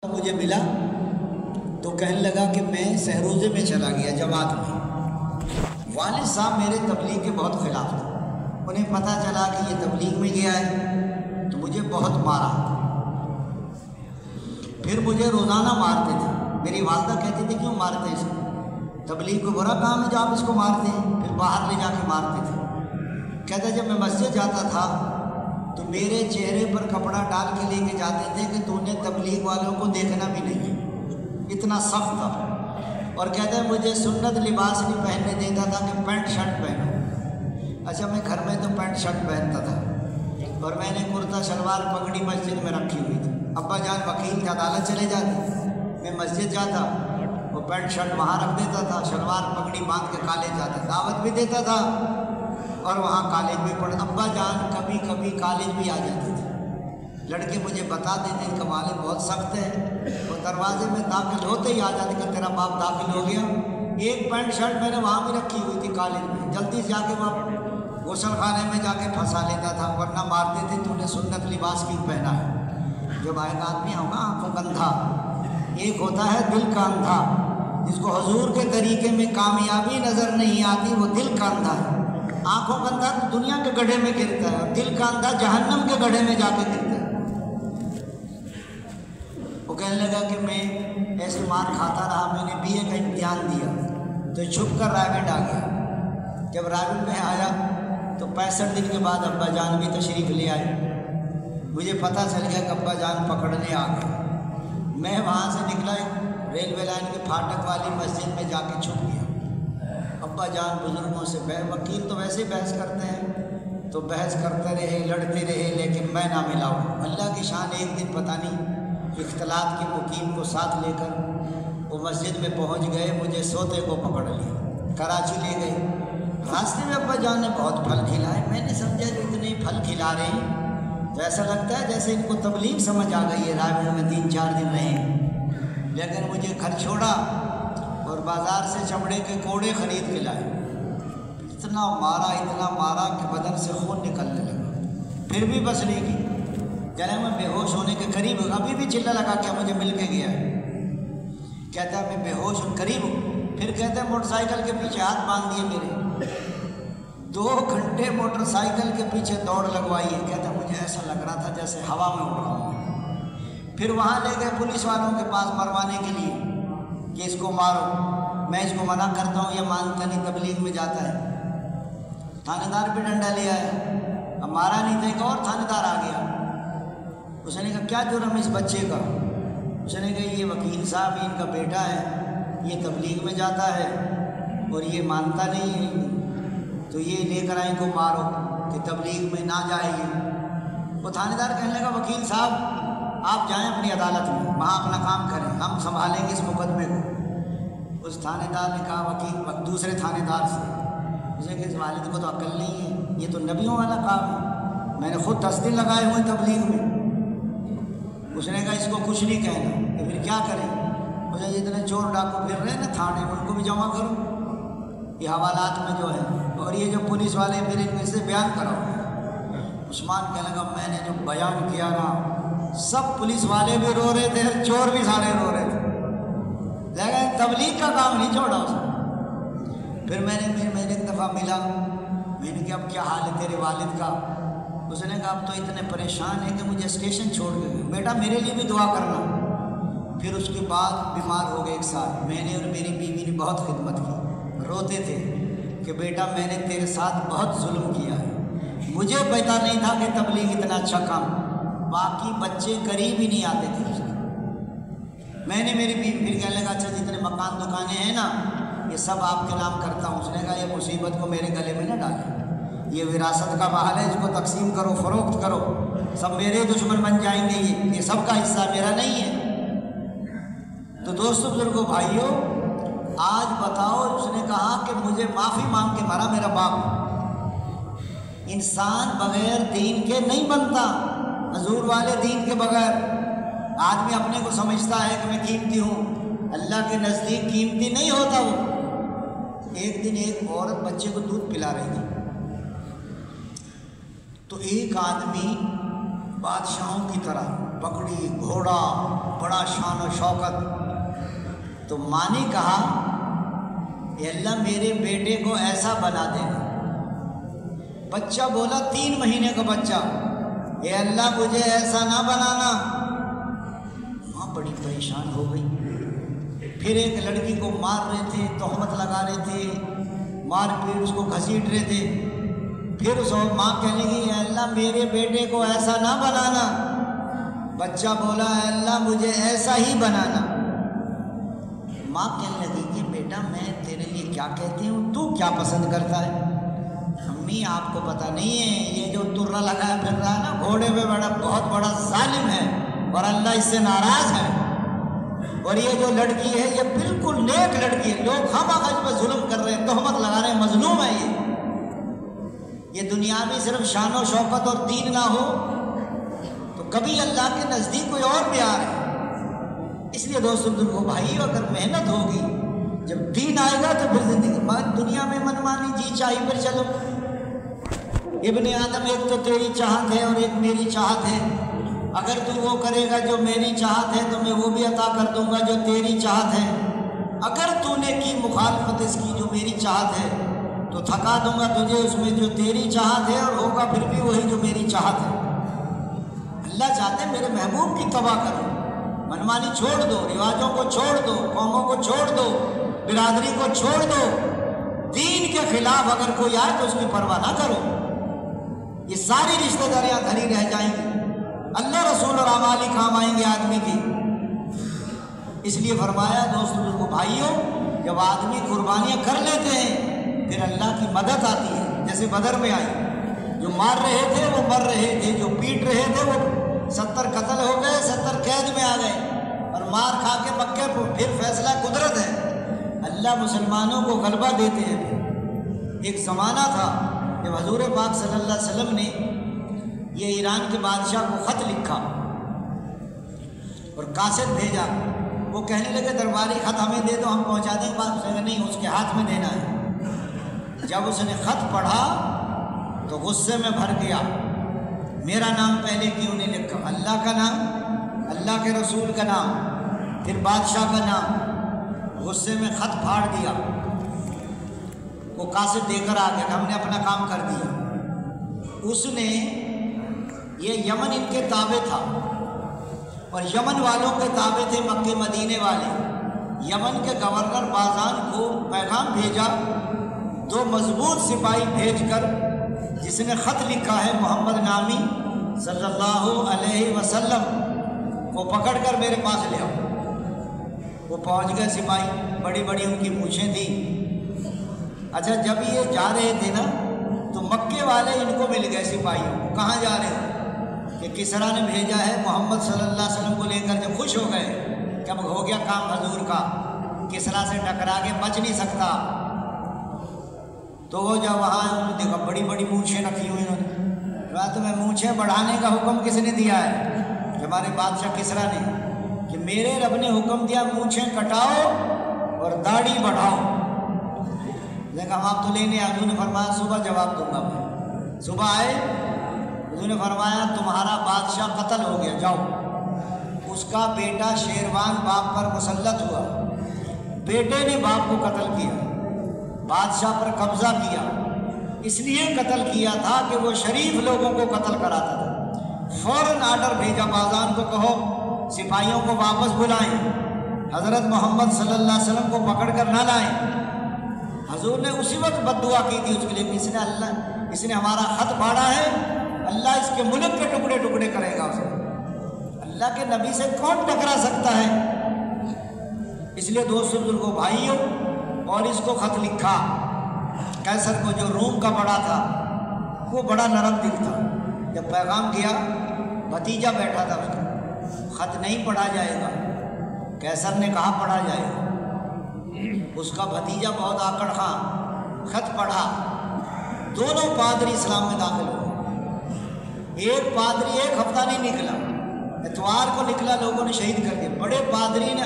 مجھے ملا تو کہنے لگا کہ میں سہروزے میں چلا گیا جماعت میں۔ والد صاحب میرے تبلیغ کے بہت خلاف تھے، انہیں پتہ چلا کہ یہ تبلیغ میں گیا ہے تو مجھے بہت مارا، پھر مجھے روزانہ مارتے تھے۔ میری والدہ کہتی تھی کیوں مارتے ہیں اس کو، تبلیغ کو برا کام ہے جو آپ اس کو مارتے ہیں، پھر باہر لے جا کے مارتے تھے۔ کہتا جب میں مسجد جاتا تھا تو میرے چہرے پر کپڑا ڈال کے لے کے جاتے تھے کہ تو نے تبلیغ والوں کو دیکھنا بھی نہیں ہے، اتنا سخت تھا۔ اور کہتا ہے مجھے سنت لباس نہیں پہننے دیتا تھا کہ پینٹ شرٹ پہنو۔ اچھا میں گھر میں تو پینٹ شرٹ پہنتا تھا اور میں نے کرتا شلوار پگڑی مسجد میں رکھی ہوئی تھی۔ ابا جان وکیل تھے، عدالت چلے جاتے، میں مسجد جاتا، وہ پینٹ شرٹ وہاں رکھ دیتا تھا، شلوار پگڑی باندھ کے کالج جاتا، دعوت بھی دیتا تھا اور وہاں کالج بھی پڑھا۔ ابا جان کبھی کبھی کالج بھی آ جاتے تھے، لڑکے مجھے بتا دیتے کہ والد بہت سخت ہے، وہ دروازے میں داخل ہوتے ہی آ جاتے کہ تیرا باپ داخل ہو گیا۔ ایک پینٹ شرٹ میں نے وہاں بھی رکھی ہوئی تھی کالج میں، جلدی سے جا کے وہاں غسل خانے میں جا کے پھنسا لیتا تھا، ورنہ مارتے تھے تو نے سنت لباس کیوں پہنا ہے۔ جب ایک آدمی ہوگا آنکھوں کا اندھا، ایک ہوتا ہے دل کا اندھا، جس کو حضور کے طریقے میں کامیابی نظر نہیں آتی، وہ دل کا اندھا ہے۔ آنکھوں کا اندھا دنیا کے گڑھے میں گرتا ہے اور دل کا اندھا جہنم کے گڑھے میں جا کے گرتا ہے۔ وہ کہنے لگا کہ میں ایسے مار کھاتا رہا، میں نے BA کا امتحان دیا تو چھپ کر رائے آ گیا۔ جب رائے میں آیا تو 65 دن کے بعد ابا جان بھی تشریف لے آئے، مجھے پتہ چل گیا کہ ابا جان پکڑنے آ گئے۔ میں وہاں سے نکلا، ریلوے لائن کے پھاٹک والی مسجد میں جا کے چھپ گیا۔ ابا جان بزرگوں سے وکیل تو ویسے ہی بحث کرتے ہیں تو بحث کرتے رہے، لڑتے رہے، لیکن میں نہ ملا ہوں۔ اللہ کی شان، ایک دن پتہ نہیں اختلاط کے مقیم کو ساتھ لے کر وہ مسجد میں پہنچ گئے، مجھے سوتے کو پکڑ لیا، کراچی لے گئے۔ راستے میں ابا جان نے بہت پھل کھلائے، میں نے سمجھا کہ اتنے پھل کھلا رہے ہیں تو ایسا لگتا ہے جیسے ان کو تبلیغ سمجھ آ گئی ہے۔ رائے میں 3-4 دن رہے، لیکن مجھے گھر چھوڑا اور بازار سے چمڑے کے کوڑے خرید کے لائے۔ اتنا مارا کہ بدن سے خون نکلنے لگا، پھر بھی بس نہیں کی۔ جانے میں بے ہوش ہونے کے قریب، ابھی بھی چلا لگا کیا مجھے مل کے گیا ہے۔ کہتا ہے میں بے ہوش ہوں، قریب ہوں۔ پھر کہتا ہے موٹر سائیکل کے پیچھے ہاتھ باندھ دیے میرے، 2 گھنٹے موٹر سائیکل کے پیچھے دوڑ لگوائی ہے۔ کہتا ہے مجھے ایسا لگ رہا تھا جیسے ہوا میں اڑ رہا ہوں۔ پھر وہاں لے گئے پولیس والوں کے پاس مروانے کے لیے کہ اس کو مارو۔ میں اس کو منع کرتا ہوں، یہ مانتا نہیں، تبلیغ میں جاتا ہے۔ تھانے دار بھی ڈنڈا لے آیا، اب مارا نہیں تھا، ایک اور تھانے دار آ گیا۔ اس نے کہا کیا جرم اس بچے کا؟ اس نے کہا یہ وکیل صاحب ان کا بیٹا ہے، یہ تبلیغ میں جاتا ہے اور یہ مانتا نہیں ہے، تو یہ لے کر آئیں کو مارو کہ تبلیغ میں نہ جائے یہ۔ وہ تھانے دار کہنے لگا وکیل صاحب آپ جائیں اپنی عدالت میں، وہاں اپنا کام کریں، ہم سنبھالیں گے اس مقدمے کو۔ اس تھانے دار نے کہا وکیل دوسرے تھانے دار سے، اسے کہ اس والد کو تو عقل نہیں ہے، یہ تو نبیوں والا کام ہے، میں نے خود 10 دن لگائے ہوئے تبلیغ میں۔ اس نے کہا اس کو کچھ نہیں کہنا، تو پھر کیا کریں؟ مجھے جتنے چور ڈاکو پھر رہے ہیں نا تھانے میں، ان کو بھی جمع کرو یہ حوالات میں جو ہے، اور یہ جو پولیس والے پھر ان میں سے بیان کراؤ۔ عثمان کہنے لگا میں نے جو بیان کیا نا، سب پولیس والے بھی رو رہے تھے، چور بھی سارے رو رہے تھے، لیکن تبلیغ کا کام نہیں چھوڑا اس نے۔ پھر میں نے ایک دفعہ ملا، میں نے کہا اب کیا حال ہے تیرے والد کا؟ اس نے کہا اب تو اتنے پریشان ہیں کہ مجھے اسٹیشن چھوڑ کے گئے، بیٹا میرے لیے بھی دعا کرنا۔ پھر اس کے بعد بیمار ہو گئے 1 سال، میں نے اور میری بیوی نے بہت خدمت کی، روتے تھے کہ بیٹا میں نے تیرے ساتھ بہت ظلم کیا ہے، مجھے پتہ نہیں تھا کہ تبلیغ اتنا اچھا کام، باقی بچے قریب ہی نہیں آتے تھے اس کے۔ میں نے میری بیوی پھر کہنے لگا اچھا جتنے مکان دکانیں ہیں نا یہ سب آپ کے نام کرتا ہوں۔ اس نے کہا یہ مصیبت کو میرے گلے میں نہ ڈالیں، یہ وراثت کا محل ہے، اس کو تقسیم کرو، فروخت کرو، سب میرے دشمن بن جائیں گے، یہ سب کا حصہ میرا نہیں ہے۔ تو دوستو بزرگوں بھائیوں آج بتاؤ، اس نے کہا کہ مجھے معافی مانگ کے مرا میرا باپ۔ انسان بغیر دین کے نہیں بنتا، حضور والے دین کے بغیر۔ آدمی اپنے کو سمجھتا ہے کہ میں قیمتی ہوں، اللہ کے نزدیک قیمتی نہیں ہوتا وہ۔ ایک دن ایک عورت بچے کو دودھ پلا رہی تھی تو ایک آدمی بادشاہوں کی طرح پگڑی، گھوڑا، بڑا شان و شوکت۔ تو ماں نے کہا اے اللہ میرے بیٹے کو ایسا بنا دینا۔ بچہ بولا 3 مہینے کا بچہ، اے اللہ مجھے ایسا نہ بنانا۔ ماں بڑی پریشان ہو گئی۔ پھر ایک لڑکی کو مار رہے تھے، تہمت لگا رہے تھے، مار پیٹ اس کو گھسیٹ رہے تھے۔ پھر اس ماں کہنے لگی اے اللہ میرے بیٹے کو ایسا نہ بنانا۔ بچہ بولا اے اللہ مجھے ایسا ہی بنانا۔ ماں کہنے لگی کہ بیٹا میں تیرے لیے کیا کہتی ہوں، تو کیا پسند کرتا ہے؟ امی آپ کو پتہ نہیں ہے یہ جو ترا لگایا پھر رہا ہے نا گھوڑے پہ بہت بڑا ظالم ہے اور اللہ اس سے ناراض ہے، اور یہ جو لڑکی ہے یہ بالکل نیک لڑکی ہے، لوگ خواہ اس پہ ظلم کر رہے ہیں، تہمت لگا رہے ہیں، مظلوم ہے یہ دنیا میں صرف شان و شوکت اور دین نہ ہو تو کبھی اللہ کے نزدیک کوئی اور پیار ہے۔ اس لیے دوستوں بزرگوں بھائیو اگر محنت ہوگی جب دین آئے گا تو پھر زندگی دنیا میں منمانی جی چاہی پر چلو۔ ابن آدم ایک تو تیری چاہت ہے اور ایک میری چاہت ہے، اگر تو وہ کرے گا جو میری چاہت ہے تو میں وہ بھی عطا کر دوں گا جو تیری چاہت ہے، اگر تو نے کی مخالفت اس کی جو میری چاہت ہے تو تھکا دوں گا تجھے اس میں جو تیری چاہت ہے، اور ہوگا پھر بھی وہی جو میری چاہت ہے۔ اللہ چاہتے ہیں میرے محبوب کی تباہ کرو، منمانی چھوڑ دو، رواجوں کو چھوڑ دو، قوموں کو چھوڑ دو، برادری کو چھوڑ دو، دین کے خلاف اگر کوئی آئے تو اس کی پرواہ نہ کرو، یہ ساری رشتہ داریاں دھری رہ جائیں گی، اللہ رسول اور اعمال ہی کام آئیں گے آدمی کی۔ اس لیے فرمایا دوستوں بھائیوں جب آدمی قربانیاں کر لیتے ہیں پھر اللہ کی مدد آتی ہے، جیسے بدر میں آئی، جو مار رہے تھے وہ مر رہے تھے، جو پیٹ رہے تھے وہ 70 قتل ہو گئے، 70 قید میں آ گئے، اور مار کھا کے مکے کو پھر فیصلہ قدرت ہے، اللہ مسلمانوں کو غلبہ دیتے ہیں۔ ایک زمانہ تھا جب حضور پاک صلی اللہ علیہ وسلم نے یہ ایران کے بادشاہ کو خط لکھا اور قاصد بھیجا، وہ کہنے لگے درباری خط ہمیں دے دو ہم پہنچا دیں، بات نہیں اس کے ہاتھ میں دینا ہے۔ جب اس نے خط پڑھا تو غصے میں بھر گیا، میرا نام پہلے کیوں نہیں لکھا، اللہ کا نام، اللہ کے رسول کا نام، پھر بادشاہ کا نام، غصے میں خط پھاڑ دیا۔ وہ قاصد دے کر آ گیا کہ ہم نے اپنا کام کر دیا۔ اس نے یہ یمن ان کے تابع تھا اور یمن والوں کے تابع تھے مکے مدینے والے۔ یمن کے گورنر بازان کو پیغام بھیجا، 2 مضبوط سپاہی بھیج کر جس نے خط لکھا ہے محمد نامی صلی اللہ علیہ وسلم کو پکڑ کر میرے پاس لے آؤ۔ وہ پہنچ گئے سپاہی، بڑی بڑی ان کی مونچھیں تھیں۔ اچھا جب یہ جا رہے تھے نا تو مکے والے ان کو مل گئے سپاہیوں کو، کہاں جا رہے ہیں کہ کسریٰ نے بھیجا ہے محمد صلی اللہ علیہ وسلم کو لے کر، جب خوش ہو گئے کہ اب ہو گیا کام حضور کا، کسریٰ سے ٹکرا کے بچ نہیں سکتا، تو وہ جب وہاں انہوں نے دیکھا بڑی بڑی مونچھیں رکھی ہوئی، انہوں نے کہا تمہیں مونچھیں بڑھانے کا حکم کس نے دیا ہے؟ ہمارے بادشاہ کسریٰ نے، کہ میرے رب نے حکم دیا مونچھیں کٹاؤ اور داڑھی بڑھاؤ۔ لیکن ہم آپ تو لینے آئے، حضور نے فرمایا صبح جواب دوں گا میں۔ صبح آئے، حضور نے فرمایا تمہارا بادشاہ قتل ہو گیا، جاؤ۔ اس کا بیٹا شیروان باپ پر مسلط ہوا، بیٹے نے باپ کو قتل کیا، بادشاہ پر قبضہ کیا، اس لیے قتل کیا تھا کہ وہ شریف لوگوں کو قتل کراتا تھا۔ فوراً آرڈر بھیجا بازان کو، کہو سپاہیوں کو واپس بلائیں، حضرت محمد صلی اللہ علیہ وسلم کو پکڑ کر نہ لائیں۔ حضور نے اسی وقت بد دعا کی تھی اس کے لیے، اس نے ہمارا خط پھاڑا ہے، اللہ اس کے ملک کے ٹکڑے ٹکڑے کرے گا اسے۔ اللہ کے نبی سے کون ٹکرا سکتا ہے؟ اس لیے دوستوں بزرگوں بھائیوں، اور اس کو خط لکھا قیصر کو جو روم کا بڑا تھا، وہ بڑا نرم دل تھا۔ جب پیغام کیا، بھتیجا بیٹھا تھا اس کا، خط نہیں پڑھا جائے گا، قیصر نے کہا پڑھا جائے گا۔ اس کا بھتیجا بہت آکڑ خاں خط پڑھا، دونوں پادری اسلام میں داخل ہوئے۔ ایک پادری 1 ہفتہ نہیں نکلا، اتوار کو نکلا، لوگوں نے شہید کر دیا۔ بڑے پادری نے